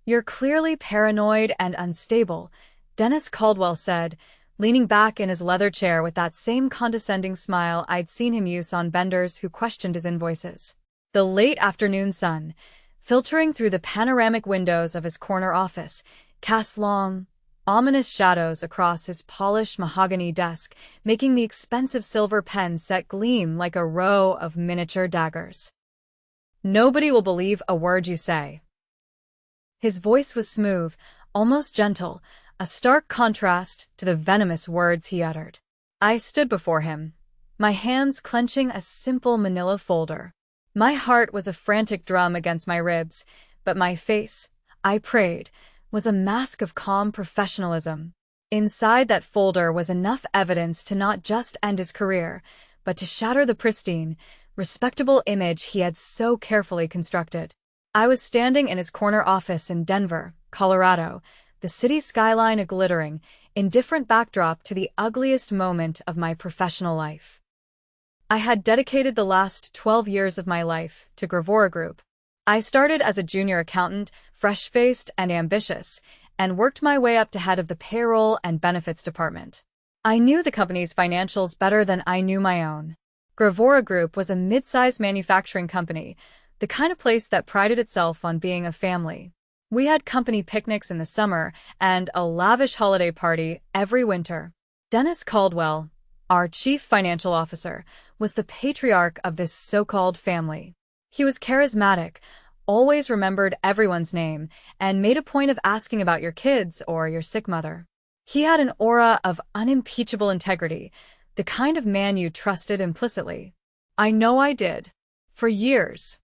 "You're clearly paranoid and unstable," Dennis Caldwell said, leaning back in his leather chair with that same condescending smile I'd seen him use on vendors who questioned his invoices. The late afternoon sun, filtering through the panoramic windows of his corner office, cast long, ominous shadows across his polished mahogany desk, making the expensive silver pen set gleam like a row of miniature daggers. "Nobody will believe a word you say." His voice was smooth, almost gentle, a stark contrast to the venomous words he uttered. I stood before him, my hands clenching a simple manila folder. My heart was a frantic drum against my ribs, but my face, I prayed, was a mask of calm professionalism. Inside that folder was enough evidence to not just end his career, but to shatter the pristine, respectable image he had so carefully constructed. I was standing in his corner office in Denver, Colorado, the city skyline a glittering, indifferent backdrop to the ugliest moment of my professional life. I had dedicated the last 12 years of my life to Gravora Group. I started as a junior accountant, fresh-faced and ambitious, and worked my way up to head of the payroll and benefits department. I knew the company's financials better than I knew my own. Gravora Group was a mid-sized manufacturing company, the kind of place that prided itself on being a family. We had company picnics in the summer and a lavish holiday party every winter. Dennis Caldwell, our chief financial officer, was the patriarch of this so-called family. He was charismatic, always remembered everyone's name, and made a point of asking about your kids or your sick mother. He had an aura of unimpeachable integrity, the kind of man you trusted implicitly. I know I did. For years.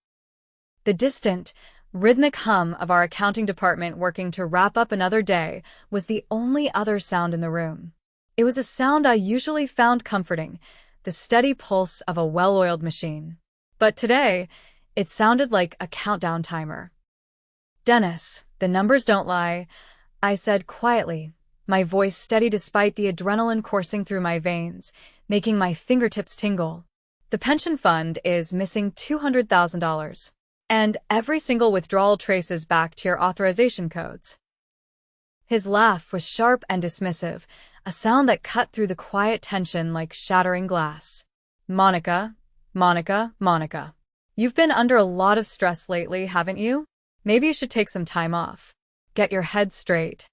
The distant, rhythmic hum of our accounting department working to wrap up another day was the only other sound in the room. It was a sound I usually found comforting, the steady pulse of a well-oiled machine. But today, it sounded like a countdown timer. "Dennis, the numbers don't lie," I said quietly, my voice steady despite the adrenaline coursing through my veins, making my fingertips tingle. "The pension fund is missing $200,000. And every single withdrawal traces back to your authorization codes." His laugh was sharp and dismissive, a sound that cut through the quiet tension like shattering glass. Monica, you've been under a lot of stress lately, haven't you? Maybe you should take some time off. Get your head straight."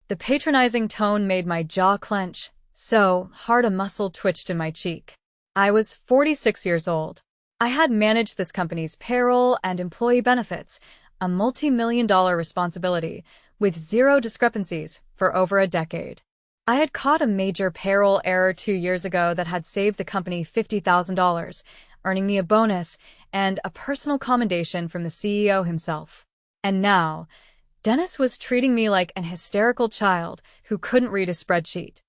The patronizing tone made my jaw clench, so hard a muscle twitched in my cheek. I was 46 years old. I had managed this company's payroll and employee benefits, a multi-million-dollar responsibility, with zero discrepancies for over a decade. I had caught a major payroll error 2 years ago that had saved the company $50,000, earning me a bonus and a personal commendation from the CEO himself. And now, Dennis was treating me like an hysterical child who couldn't read a spreadsheet.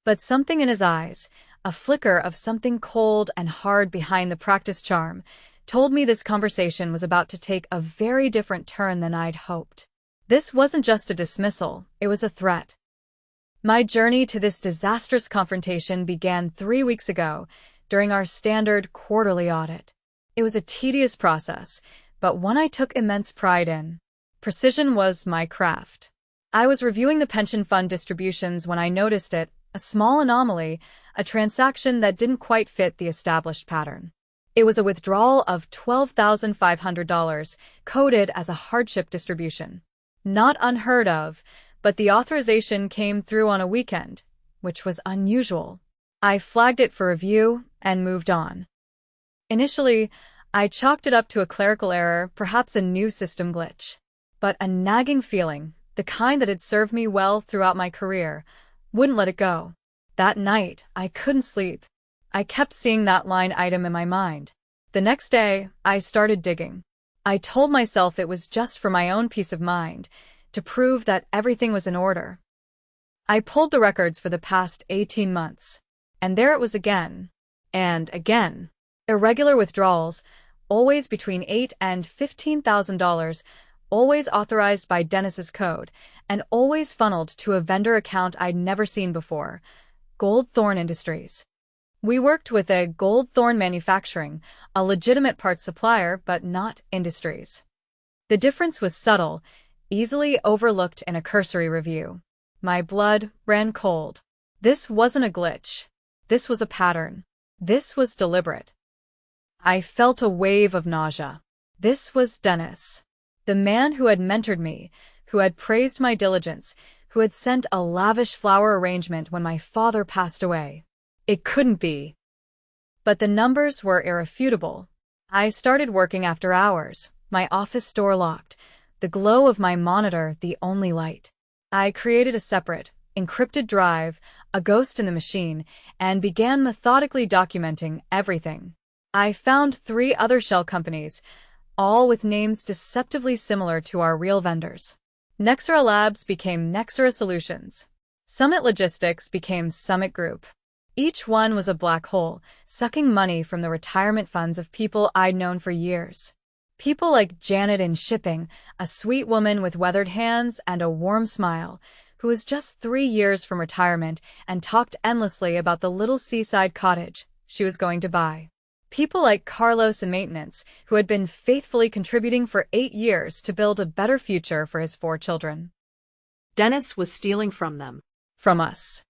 But something in his eyes, a flicker of something cold and hard behind the practice charm, told me this conversation was about to take a very different turn than I'd hoped. This wasn't just a dismissal, it was a threat. My journey to this disastrous confrontation began 3 weeks ago, during our standard quarterly audit. It was a tedious process, but one I took immense pride in. Precision was my craft. I was reviewing the pension fund distributions when I noticed it, a small anomaly, a transaction that didn't quite fit the established pattern. It was a withdrawal of $12,500, coded as a hardship distribution. Not unheard of, but the authorization came through on a weekend, which was unusual. I flagged it for review and moved on. Initially, I chalked it up to a clerical error, perhaps a new system glitch. But a nagging feeling, the kind that had served me well throughout my career, wouldn't let it go. That night, I couldn't sleep. I kept seeing that line item in my mind. The next day, I started digging. I told myself it was just for my own peace of mind, to prove that everything was in order. I pulled the records for the past 18 months, and there it was again, and again. Irregular withdrawals, always between $8,000 and $15,000, always authorized by Dennis's code, and always funneled to a vendor account I'd never seen before, Goldthorn Industries. We worked with a Goldthorn Manufacturing, a legitimate parts supplier but not Industries. The difference was subtle, easily overlooked in a cursory review. My blood ran cold. This wasn't a glitch. This was a pattern. This was deliberate. I felt a wave of nausea. This was Dennis. The man who had mentored me, who had praised my diligence, who had sent a lavish flower arrangement when my father passed away. It couldn't be. But the numbers were irrefutable. I started working after hours, my office door locked, the glow of my monitor the only light. I created a separate, encrypted drive, a ghost in the machine, and began methodically documenting everything. I found 3 other shell companies, all with names deceptively similar to our real vendors. Nexera Labs became Nexera Solutions. Summit Logistics became Summit Group. Each one was a black hole, sucking money from the retirement funds of people I'd known for years. People like Janet in shipping, a sweet woman with weathered hands and a warm smile, who was just 3 years from retirement and talked endlessly about the little seaside cottage she was going to buy. People like Carlos in maintenance, who had been faithfully contributing for 8 years to build a better future for his 4 children. Dennis was stealing from them. From us.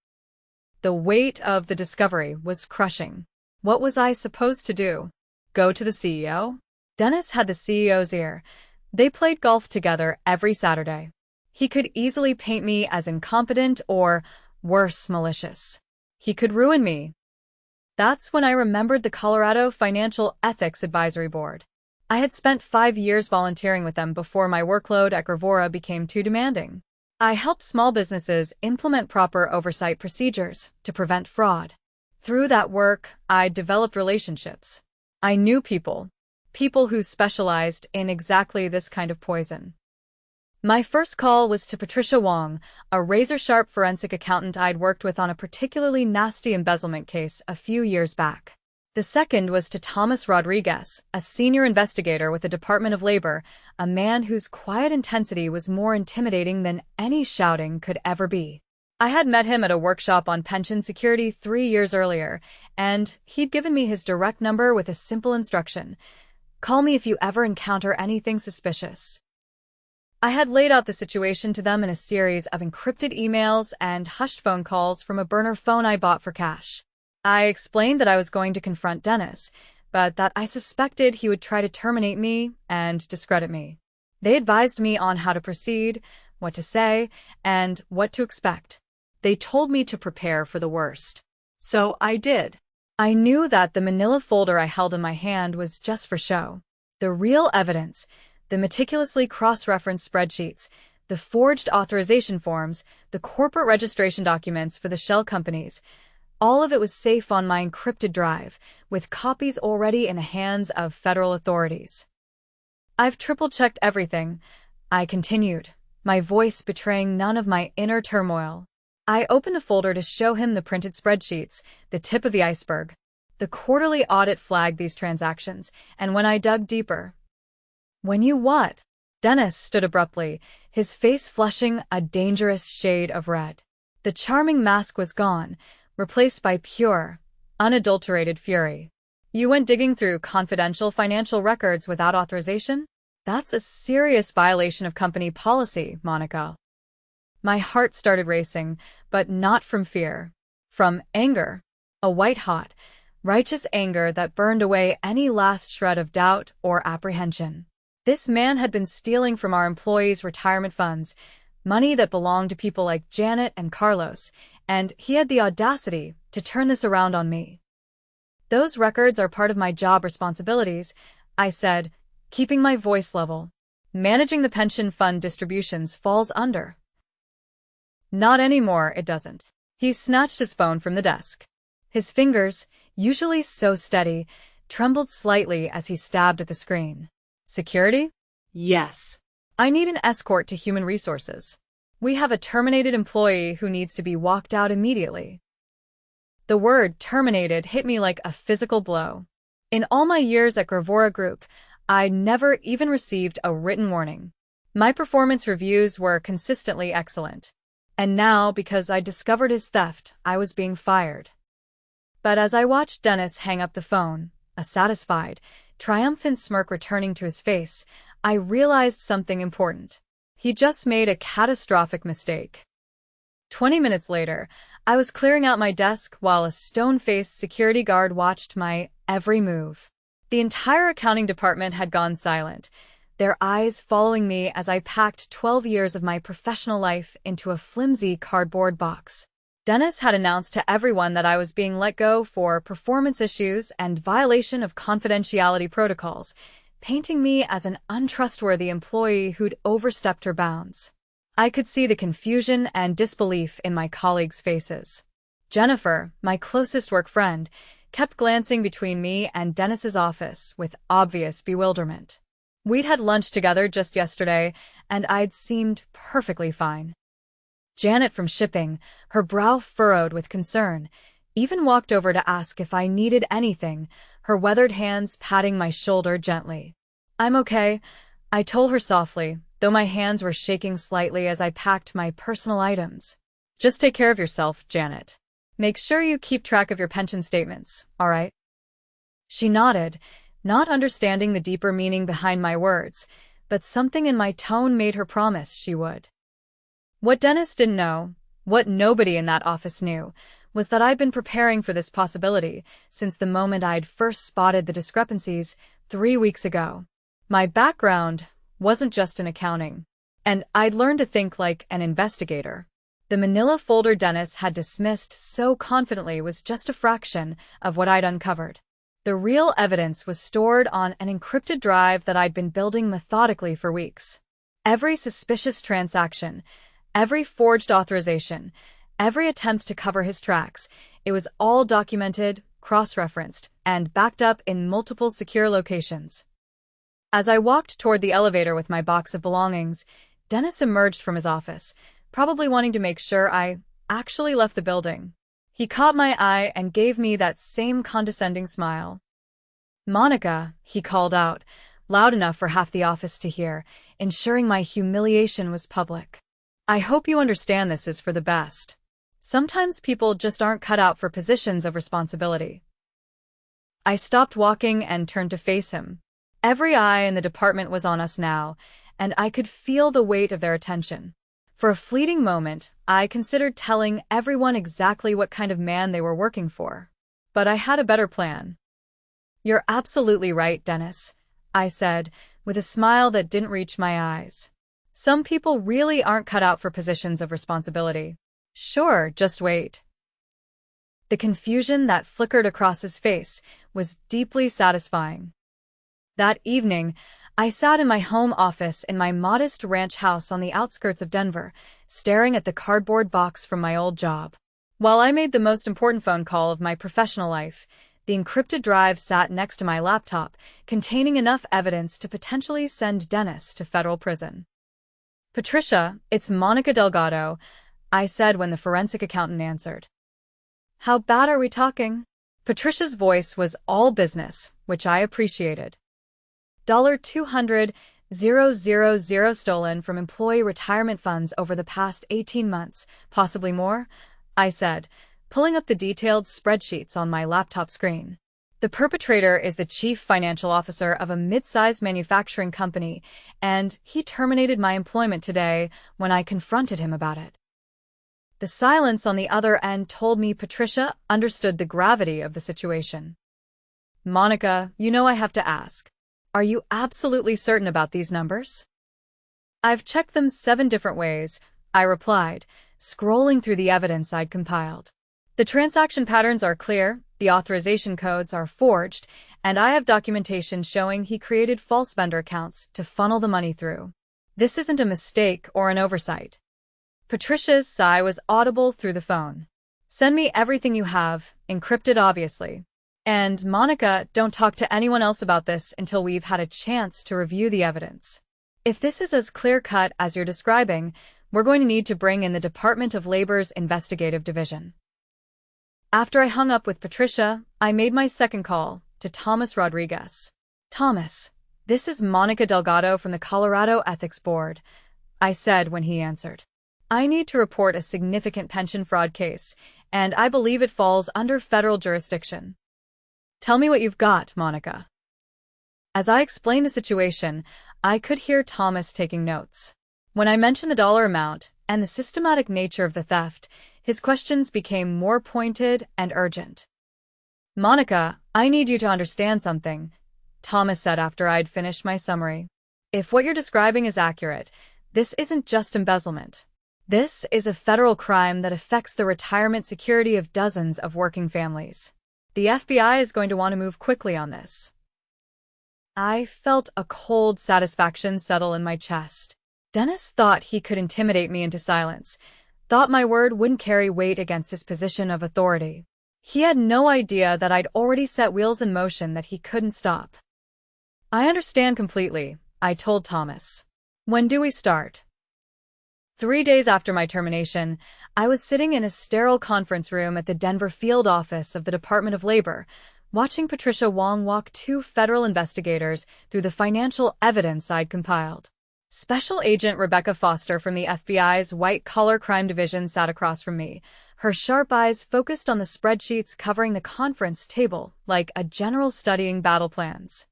The weight of the discovery was crushing. What was I supposed to do? Go to the CEO? Dennis had the CEO's ear. They played golf together every Saturday. He could easily paint me as incompetent or, worse, malicious. He could ruin me. That's when I remembered the Colorado Financial Ethics Advisory Board. I had spent 5 years volunteering with them before my workload at Gravora became too demanding. I helped small businesses implement proper oversight procedures to prevent fraud. Through that work, I developed relationships. I knew people who specialized in exactly this kind of poison. My first call was to Patricia Wong, a razor-sharp forensic accountant I'd worked with on a particularly nasty embezzlement case a few years back. The second was to Thomas Rodriguez, a senior investigator with the Department of Labor, a man whose quiet intensity was more intimidating than any shouting could ever be. I had met him at a workshop on pension security 3 years earlier, and he'd given me his direct number with a simple instruction: call me if you ever encounter anything suspicious. I had laid out the situation to them in a series of encrypted emails and hushed phone calls from a burner phone I bought for cash. I explained that I was going to confront Dennis, but that I suspected he would try to terminate me and discredit me. They advised me on how to proceed, what to say, and what to expect. They told me to prepare for the worst. So I did. I knew that the manila folder I held in my hand was just for show. The real evidence, the meticulously cross-referenced spreadsheets, the forged authorization forms, the corporate registration documents for the shell companies, all of it was safe on my encrypted drive, with copies already in the hands of federal authorities. I've triple-checked everything, I continued, my voice betraying none of my inner turmoil. I opened the folder to show him the printed spreadsheets, the tip of the iceberg. The quarterly audit flagged these transactions, and when I dug deeper... When you what? Dennis stood abruptly, his face flushing a dangerous shade of red. The charming mask was gone, replaced by pure, unadulterated fury. You went digging through confidential financial records without authorization? That's a serious violation of company policy, Monica. My heart started racing, but not from fear. From anger. A white-hot, righteous anger that burned away any last shred of doubt or apprehension. This man had been stealing from our employees' retirement funds, money that belonged to people like Janet and Carlos, and he had the audacity to turn this around on me. Those records are part of my job responsibilities, I said, keeping my voice level. Managing the pension fund distributions falls under. Not anymore, it doesn't. He snatched his phone from the desk. His fingers, usually so steady, trembled slightly as he stabbed at the screen. Security? Yes. I need an escort to human resources. We have a terminated employee who needs to be walked out immediately. The word terminated hit me like a physical blow. In all my years at Gravora Group, I never even received a written warning. My performance reviews were consistently excellent. And now, because I discovered his theft, I was being fired. But as I watched Dennis hang up the phone, a satisfied, triumphant smirk returning to his face, I realized something important. He just made a catastrophic mistake. 20 minutes later, I was clearing out my desk while a stone-faced security guard watched my every move. The entire accounting department had gone silent, their eyes following me as I packed 12 years of my professional life into a flimsy cardboard box. Dennis had announced to everyone that I was being let go for performance issues and violation of confidentiality protocols, painting me as an untrustworthy employee who'd overstepped her bounds. I could see the confusion and disbelief in my colleagues' faces. Jennifer, my closest work friend, kept glancing between me and Dennis's office with obvious bewilderment. We'd had lunch together just yesterday, and I'd seemed perfectly fine. Janet from shipping, her brow furrowed with concern, even walked over to ask if I needed anything, her weathered hands patting my shoulder gently. "I'm okay," I told her softly, though my hands were shaking slightly as I packed my personal items. "Just take care of yourself, Janet. Make sure you keep track of your pension statements, all right?" She nodded, not understanding the deeper meaning behind my words, but something in my tone made her promise she would. What Dennis didn't know, what nobody in that office knew, was that I'd been preparing for this possibility since the moment I'd first spotted the discrepancies 3 weeks ago. My background wasn't just in accounting, and I'd learned to think like an investigator. The manila folder Dennis had dismissed so confidently was just a fraction of what I'd uncovered. The real evidence was stored on an encrypted drive that I'd been building methodically for weeks. Every suspicious transaction, every forged authorization, every attempt to cover his tracks, it was all documented, cross-referenced, and backed up in multiple secure locations. As I walked toward the elevator with my box of belongings, Dennis emerged from his office, probably wanting to make sure I actually left the building. He caught my eye and gave me that same condescending smile. "Monica," he called out, loud enough for half the office to hear, ensuring my humiliation was public. "I hope you understand this is for the best. Sometimes people just aren't cut out for positions of responsibility." I stopped walking and turned to face him. Every eye in the department was on us now, and I could feel the weight of their attention. For a fleeting moment, I considered telling everyone exactly what kind of man they were working for. But I had a better plan. "You're absolutely right, Dennis," I said, with a smile that didn't reach my eyes. "Some people really aren't cut out for positions of responsibility." "Sure, just wait." The confusion that flickered across his face was deeply satisfying. That evening, I sat in my home office in my modest ranch house on the outskirts of Denver, staring at the cardboard box from my old job. While I made the most important phone call of my professional life, the encrypted drive sat next to my laptop, containing enough evidence to potentially send Dennis to federal prison. "Patricia, it's Monica Delgado," I said when the forensic accountant answered. "How bad are we talking?" Patricia's voice was all business, which I appreciated. $200,000 stolen from employee retirement funds over the past 18 months, possibly more, I said, pulling up the detailed spreadsheets on my laptop screen. "The perpetrator is the chief financial officer of a mid-sized manufacturing company, and he terminated my employment today when I confronted him about it." The silence on the other end told me Patricia understood the gravity of the situation. "Monica, you know I have to ask. Are you absolutely certain about these numbers?" "I've checked them 7 different ways," I replied, scrolling through the evidence I'd compiled. "The transaction patterns are clear, the authorization codes are forged, and I have documentation showing he created false vendor accounts to funnel the money through. This isn't a mistake or an oversight." Patricia's sigh was audible through the phone. "Send me everything you have, encrypted obviously. And, Monica, don't talk to anyone else about this until we've had a chance to review the evidence. If this is as clear-cut as you're describing, we're going to need to bring in the Department of Labor's investigative division." After I hung up with Patricia, I made my second call to Thomas Rodriguez. "Thomas, this is Monica Delgado from the Colorado Ethics Board," I said when he answered. "I need to report a significant pension fraud case, and I believe it falls under federal jurisdiction." "Tell me what you've got, Monica." As I explained the situation, I could hear Thomas taking notes. When I mentioned the dollar amount and the systematic nature of the theft, his questions became more pointed and urgent. "Monica, I need you to understand something," Thomas said after I'd finished my summary. "If what you're describing is accurate, this isn't just embezzlement. This is a federal crime that affects the retirement security of dozens of working families. The FBI is going to want to move quickly on this." I felt a cold satisfaction settle in my chest. Dennis thought he could intimidate me into silence, thought my word wouldn't carry weight against his position of authority. He had no idea that I'd already set wheels in motion that he couldn't stop. "I understand completely," I told Thomas. "When do we start?" 3 days after my termination, I was sitting in a sterile conference room at the Denver field office of the Department of Labor, watching Patricia Wong walk 2 federal investigators through the financial evidence I'd compiled. Special Agent Rebecca Foster from the FBI's White-Collar Crime Division sat across from me, her sharp eyes focused on the spreadsheets covering the conference table like a general studying battle plans.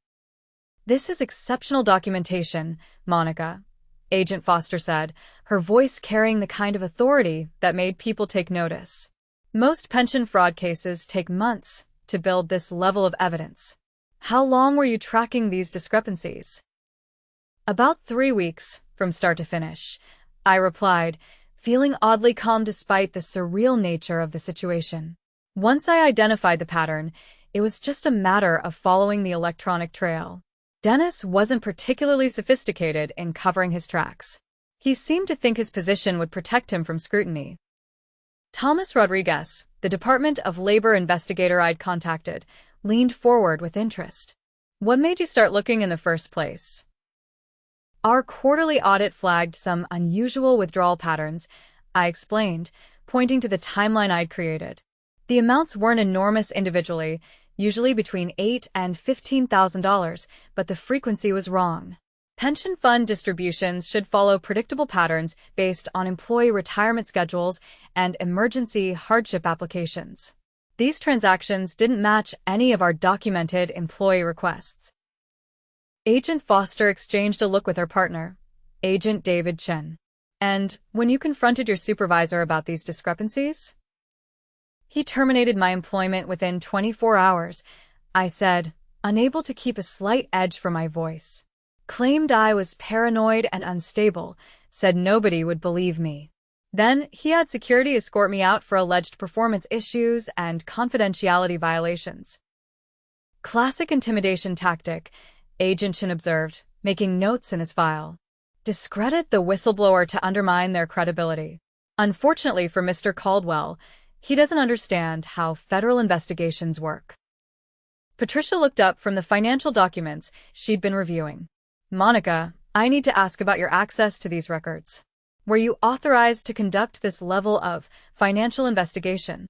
"This is exceptional documentation, Monica," Agent Foster said, her voice carrying the kind of authority that made people take notice. "Most pension fraud cases take months to build this level of evidence. How long were you tracking these discrepancies?" "About 3 weeks, from start to finish," I replied, feeling oddly calm despite the surreal nature of the situation. Once I identified the pattern, it was just a matter of following the electronic trail. Dennis wasn't particularly sophisticated in covering his tracks. He seemed to think his position would protect him from scrutiny. Thomas Rodriguez, the Department of Labor investigator I'd contacted, leaned forward with interest. "What made you start looking in the first place?" "Our quarterly audit flagged some unusual withdrawal patterns," I explained, pointing to the timeline I'd created. "The amounts weren't enormous individually, usually between $8,000 and $15,000, but the frequency was wrong. Pension fund distributions should follow predictable patterns based on employee retirement schedules and emergency hardship applications. These transactions didn't match any of our documented employee requests." Agent Foster exchanged a look with her partner, Agent David Chen. "And when you confronted your supervisor about these discrepancies?" "He terminated my employment within 24 hours, I said, unable to keep a slight edge from my voice. "Claimed I was paranoid and unstable, said nobody would believe me. Then he had security escort me out for alleged performance issues and confidentiality violations." "Classic intimidation tactic," Agent Chen observed, making notes in his file. "Discredit the whistleblower to undermine their credibility. Unfortunately for Mr. Caldwell, he doesn't understand how federal investigations work." Patricia looked up from the financial documents she'd been reviewing. "Monica, I need to ask about your access to these records. Were you authorized to conduct this level of financial investigation?"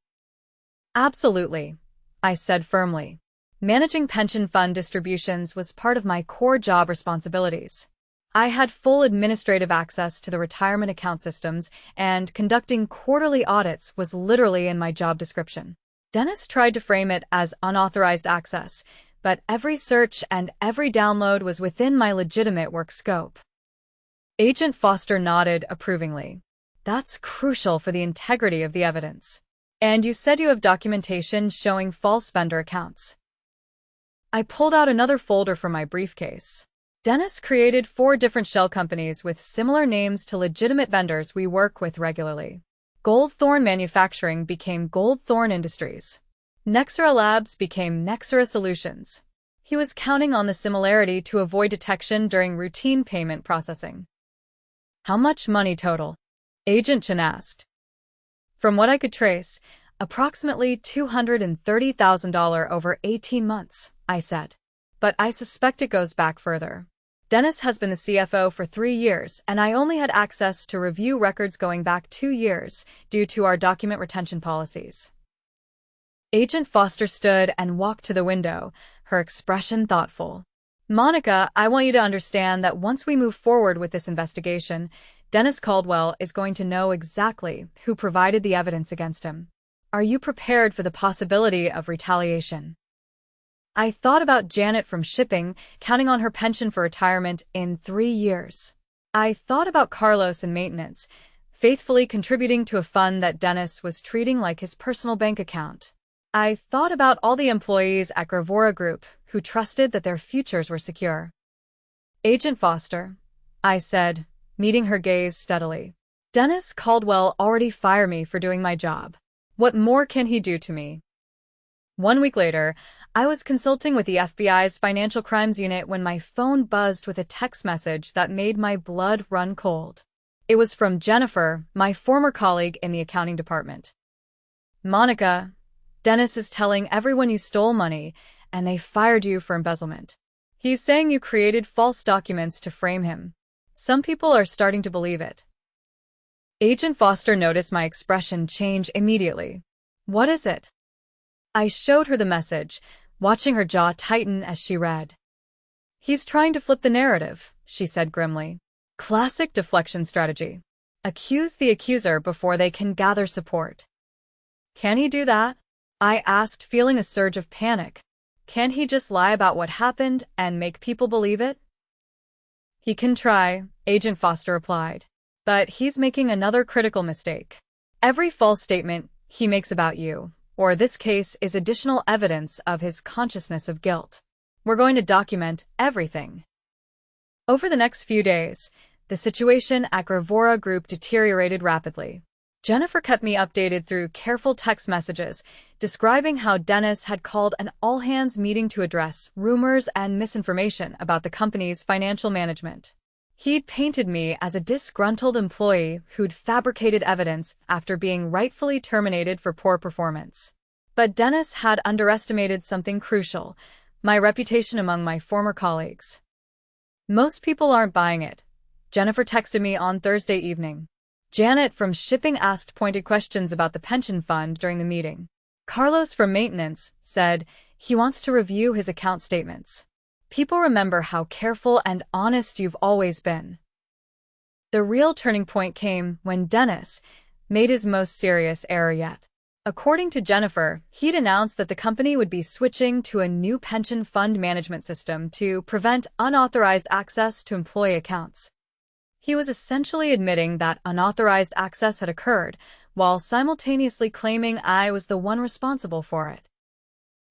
"Absolutely," I said firmly. Managing pension fund distributions was part of my core job responsibilities. I had full administrative access to the retirement account systems, and conducting quarterly audits was literally in my job description. Dennis tried to frame it as unauthorized access, but every search and every download was within my legitimate work scope. Agent Foster nodded approvingly. "That's crucial for the integrity of the evidence. And you said you have documentation showing false vendor accounts." I pulled out another folder from my briefcase. Dennis created 4 different shell companies with similar names to legitimate vendors we work with regularly. Goldthorn Manufacturing became Goldthorn Industries. Nexera Labs became Nexera Solutions. He was counting on the similarity to avoid detection during routine payment processing. "How much money total?" Agent Chen asked. "From what I could trace, approximately $230,000 over 18 months, I said. "But I suspect it goes back further. Dennis has been the CFO for 3 years, and I only had access to review records going back 2 years due to our document retention policies." Agent Foster stood and walked to the window, her expression thoughtful. "Monica, I want you to understand that once we move forward with this investigation, Dennis Caldwell is going to know exactly who provided the evidence against him. Are you prepared for the possibility of retaliation?" I thought about Janet from shipping, counting on her pension for retirement in 3 years. I thought about Carlos and maintenance, faithfully contributing to a fund that Dennis was treating like his personal bank account. I thought about all the employees at Gravora Group who trusted that their futures were secure. Agent Foster, I said, meeting her gaze steadily. Dennis Caldwell already fired me for doing my job. What more can he do to me? 1 week later, I was consulting with the FBI's Financial Crimes Unit when my phone buzzed with a text message that made my blood run cold. It was from Jennifer, my former colleague in the accounting department. Monica, Dennis is telling everyone you stole money, and they fired you for embezzlement. He's saying you created false documents to frame him. Some people are starting to believe it. Agent Foster noticed my expression change immediately. What is it? I showed her the message, watching her jaw tighten as she read. He's trying to flip the narrative, she said grimly. Classic deflection strategy. Accuse the accuser before they can gather support. Can he do that? I asked, feeling a surge of panic. Can he just lie about what happened and make people believe it? He can try, Agent Foster replied. But he's making another critical mistake. Every false statement he makes about you, or this case, is additional evidence of his consciousness of guilt. We're going to document everything. Over the next few days, the situation at Gravora Group deteriorated rapidly. Jennifer kept me updated through careful text messages, describing how Dennis had called an all-hands meeting to address rumors and misinformation about the company's financial management. He'd painted me as a disgruntled employee who'd fabricated evidence after being rightfully terminated for poor performance. But Dennis had underestimated something crucial: my reputation among my former colleagues. Most people aren't buying it, Jennifer texted me on Thursday evening. Janet from shipping asked pointed questions about the pension fund during the meeting. Carlos from maintenance said he wants to review his account statements. People remember how careful and honest you've always been. The real turning point came when Dennis made his most serious error yet. According to Jennifer, he'd announced that the company would be switching to a new pension fund management system to prevent unauthorized access to employee accounts. He was essentially admitting that unauthorized access had occurred, while simultaneously claiming I was the one responsible for it.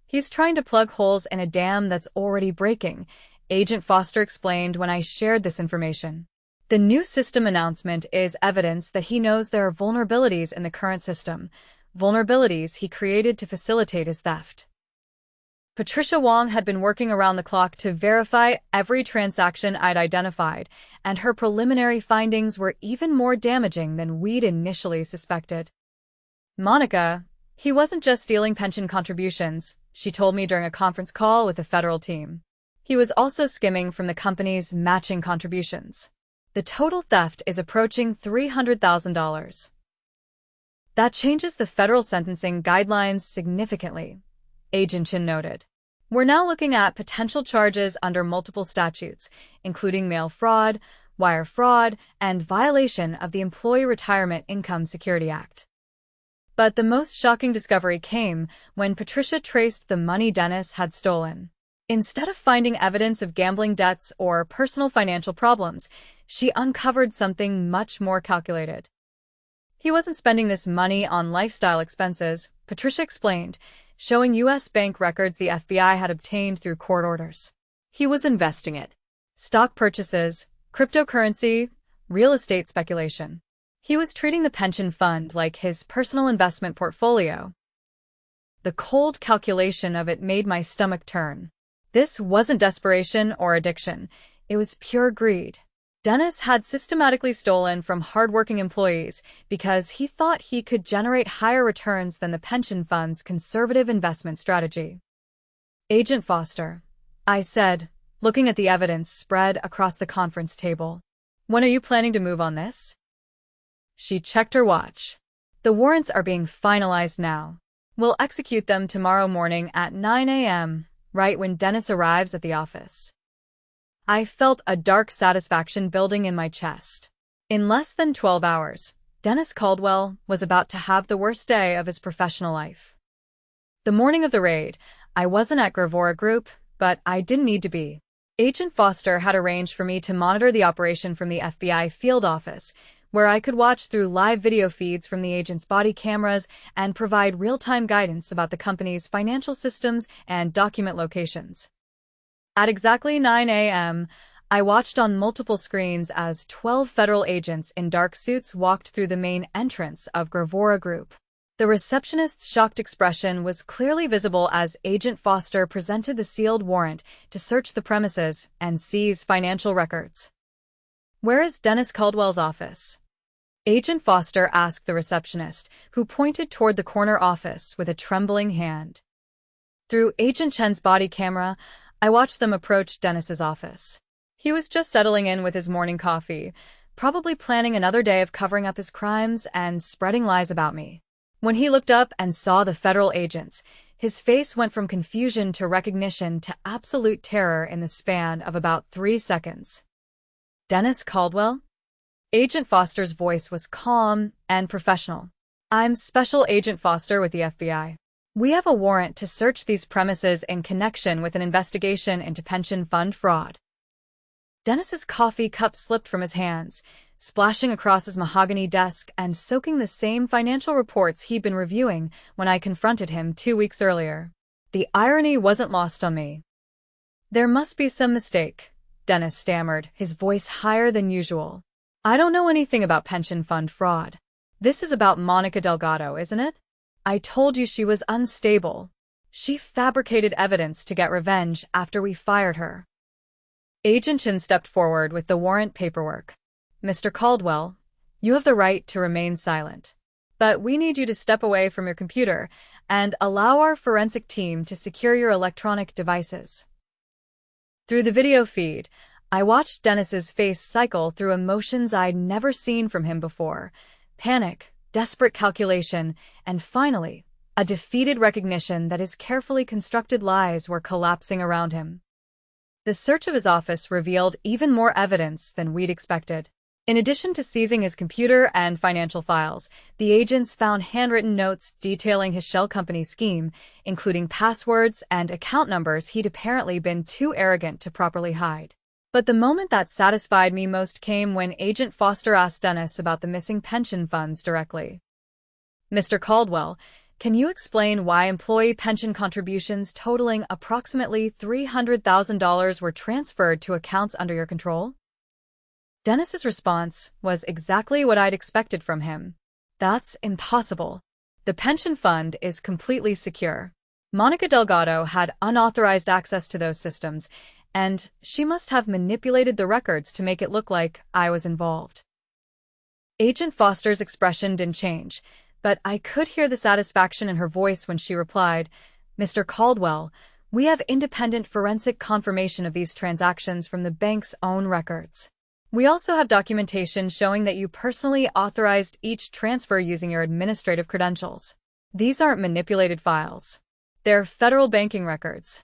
He's trying to plug holes in a dam that's already breaking, Agent Foster explained when I shared this information. The new system announcement is evidence that he knows there are vulnerabilities in the current system, vulnerabilities he created to facilitate his theft. Patricia Wong had been working around the clock to verify every transaction I'd identified, and her preliminary findings were even more damaging than we'd initially suspected. Monica, he wasn't just stealing pension contributions, she told me during a conference call with the federal team. He was also skimming from the company's matching contributions. The total theft is approaching $300,000. That changes the federal sentencing guidelines significantly, Agent Chin noted. We're now looking at potential charges under multiple statutes, including mail fraud, wire fraud, and violation of the Employee Retirement Income Security Act. But the most shocking discovery came when Patricia traced the money Dennis had stolen. Instead of finding evidence of gambling debts or personal financial problems, she uncovered something much more calculated. He wasn't spending this money on lifestyle expenses, Patricia explained, showing U.S. bank records the FBI had obtained through court orders. He was investing it. Stock purchases, cryptocurrency, real estate speculation. He was treating the pension fund like his personal investment portfolio. The cold calculation of it made my stomach turn. This wasn't desperation or addiction. It was pure greed. Dennis had systematically stolen from hardworking employees because he thought he could generate higher returns than the pension fund's conservative investment strategy. Agent Foster, I said, looking at the evidence spread across the conference table. When are you planning to move on this? She checked her watch. The warrants are being finalized now. We'll execute them tomorrow morning at 9 a.m., right when Dennis arrives at the office. I felt a dark satisfaction building in my chest. In less than 12 hours, Dennis Caldwell was about to have the worst day of his professional life. The morning of the raid, I wasn't at Gravora Group, but I didn't need to be. Agent Foster had arranged for me to monitor the operation from the FBI field office, where I could watch through live video feeds from the agent's body cameras and provide real-time guidance about the company's financial systems and document locations. At exactly 9 a.m., I watched on multiple screens as 12 federal agents in dark suits walked through the main entrance of Gravora Group. The receptionist's shocked expression was clearly visible as Agent Foster presented the sealed warrant to search the premises and seize financial records. "Where is Dennis Caldwell's office?" Agent Foster asked the receptionist, who pointed toward the corner office with a trembling hand. Through Agent Chen's body camera, I watched them approach Dennis's office. He was just settling in with his morning coffee, probably planning another day of covering up his crimes and spreading lies about me. When he looked up and saw the federal agents, his face went from confusion to recognition to absolute terror in the span of about 3 seconds. "Dennis Caldwell?" Agent Foster's voice was calm and professional. "I'm Special Agent Foster with the FBI. We have a warrant to search these premises in connection with an investigation into pension fund fraud." Dennis's coffee cup slipped from his hands, splashing across his mahogany desk and soaking the same financial reports he'd been reviewing when I confronted him 2 weeks earlier. The irony wasn't lost on me. "There must be some mistake," Dennis stammered, his voice higher than usual. "I don't know anything about pension fund fraud. This is about Monica Delgado, isn't it? I told you she was unstable. She fabricated evidence to get revenge after we fired her." Agent Chen stepped forward with the warrant paperwork. "Mr. Caldwell, you have the right to remain silent. But we need you to step away from your computer and allow our forensic team to secure your electronic devices." Through the video feed, I watched Dennis's face cycle through emotions I'd never seen from him before: panic, desperate calculation, and finally, a defeated recognition that his carefully constructed lies were collapsing around him. The search of his office revealed even more evidence than we'd expected. In addition to seizing his computer and financial files, the agents found handwritten notes detailing his shell company scheme, including passwords and account numbers he'd apparently been too arrogant to properly hide. But the moment that satisfied me most came when Agent Foster asked Dennis about the missing pension funds directly. "Mr. Caldwell, can you explain why employee pension contributions totaling approximately $300,000 were transferred to accounts under your control?" Dennis's response was exactly what I'd expected from him. "That's impossible. The pension fund is completely secure. Monica Delgado had unauthorized access to those systems, and she must have manipulated the records to make it look like I was involved." Agent Foster's expression didn't change, but I could hear the satisfaction in her voice when she replied, "Mr. Caldwell, we have independent forensic confirmation of these transactions from the bank's own records. We also have documentation showing that you personally authorized each transfer using your administrative credentials. These aren't manipulated files. They're federal banking records."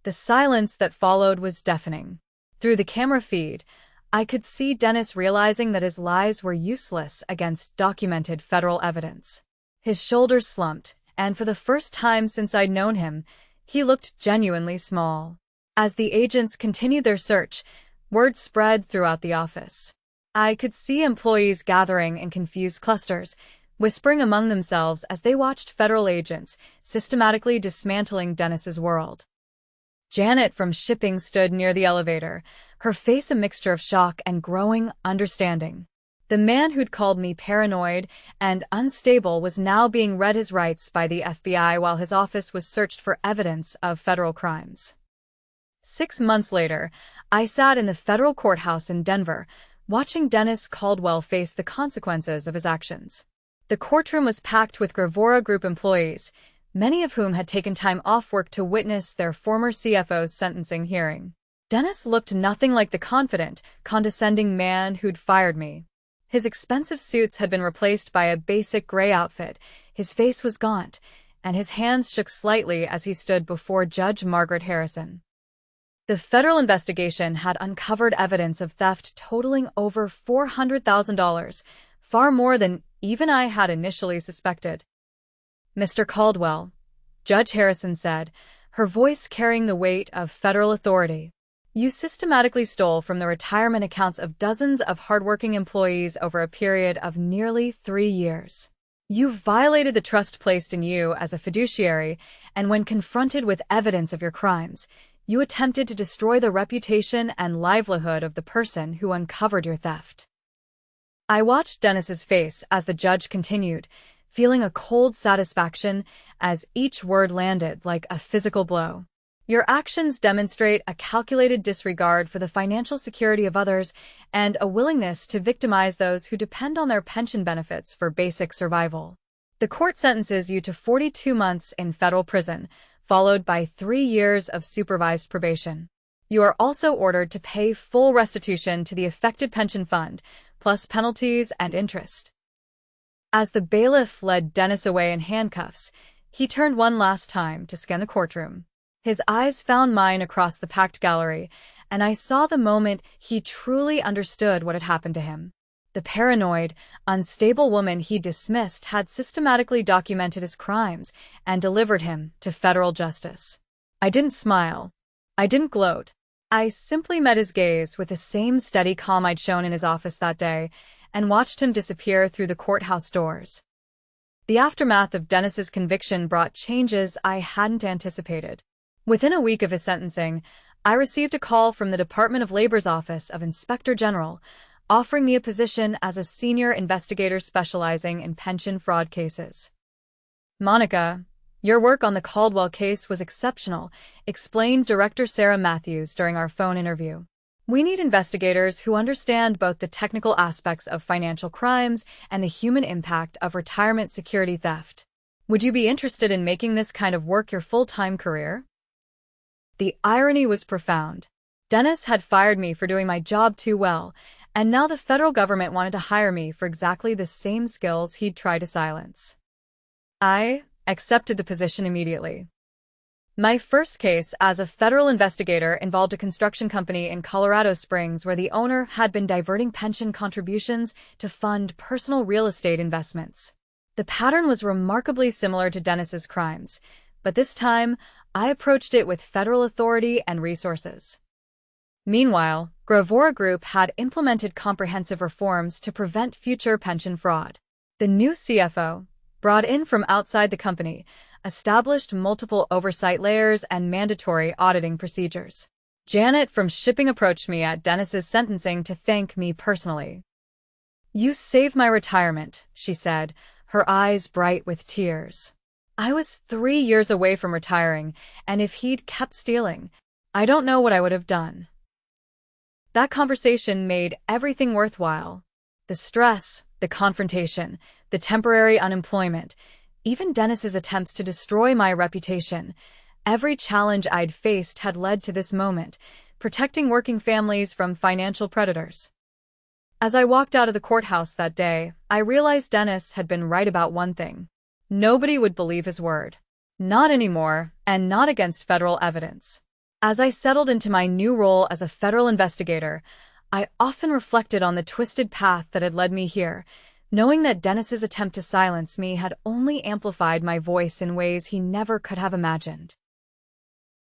The silence that followed was deafening. Through the camera feed, I could see Dennis realizing that his lies were useless against documented federal evidence. His shoulders slumped, and for the first time since I'd known him, he looked genuinely small. As the agents continued their search, word spread throughout the office. I could see employees gathering in confused clusters, whispering among themselves as they watched federal agents systematically dismantling Dennis's world. Janet from shipping stood near the elevator, her face a mixture of shock and growing understanding. The man who'd called me paranoid and unstable was now being read his rights by the FBI while his office was searched for evidence of federal crimes. 6 months later, I sat in the federal courthouse in Denver, watching Dennis Caldwell face the consequences of his actions. The courtroom was packed with Gravora Group employees, many of whom had taken time off work to witness their former CFO's sentencing hearing. Dennis looked nothing like the confident, condescending man who'd fired me. His expensive suits had been replaced by a basic gray outfit, his face was gaunt, and his hands shook slightly as he stood before Judge Margaret Harrison. The federal investigation had uncovered evidence of theft totaling over $400,000, far more than even I had initially suspected. "Mr. Caldwell," Judge Harrison said, her voice carrying the weight of federal authority, You systematically stole from the retirement accounts of dozens of hardworking employees over a period of nearly 3 years. You violated the trust placed in you as a fiduciary, and when confronted with evidence of your crimes, you attempted to destroy the reputation and livelihood of the person who uncovered your theft. I watched Dennis's face as the judge continued, feeling a cold satisfaction as each word landed like a physical blow. Your actions demonstrate a calculated disregard for the financial security of others and a willingness to victimize those who depend on their pension benefits for basic survival. The court sentences you to 42 months in federal prison, followed by 3 years of supervised probation. You are also ordered to pay full restitution to the affected pension fund, plus penalties and interest. As the bailiff led Dennis away in handcuffs, he turned one last time to scan the courtroom. His eyes found mine across the packed gallery, and I saw the moment he truly understood what had happened to him. The paranoid, unstable woman he dismissed had systematically documented his crimes and delivered him to federal justice. I didn't smile. I didn't gloat. I simply met his gaze with the same steady calm I'd shown in his office that day and watched him disappear through the courthouse doors. The aftermath of Dennis's conviction brought changes I hadn't anticipated. Within a week of his sentencing, I received a call from the Department of Labor's Office of Inspector General, offering me a position as a senior investigator specializing in pension fraud cases. "Monica, your work on the Caldwell case was exceptional," explained Director Sarah Matthews during our phone interview. "We need investigators who understand both the technical aspects of financial crimes and the human impact of retirement security theft. Would you be interested in making this kind of work your full-time career?" The irony was profound. Dennis had fired me for doing my job too well, and now the federal government wanted to hire me for exactly the same skills he'd tried to silence. I accepted the position immediately. My first case as a federal investigator involved a construction company in Colorado Springs where the owner had been diverting pension contributions to fund personal real estate investments. The pattern was remarkably similar to Dennis's crimes, but this time I approached it with federal authority and resources. Meanwhile, Gravora Group had implemented comprehensive reforms to prevent future pension fraud. The new CFO, brought in from outside the company, established multiple oversight layers and mandatory auditing procedures. Janet from shipping approached me at Dennis's sentencing to thank me personally. "You saved my retirement," she said, her eyes bright with tears. "I was 3 years away from retiring, and if he'd kept stealing, I don't know what I would have done." That conversation made everything worthwhile. The stress, the confrontation, the temporary unemployment, even Dennis's attempts to destroy my reputation. Every challenge I'd faced had led to this moment, protecting working families from financial predators. As I walked out of the courthouse that day, I realized Dennis had been right about one thing. Nobody would believe his word. Not anymore, and not against federal evidence. As I settled into my new role as a federal investigator, I often reflected on the twisted path that had led me here, knowing that Dennis's attempt to silence me had only amplified my voice in ways he never could have imagined.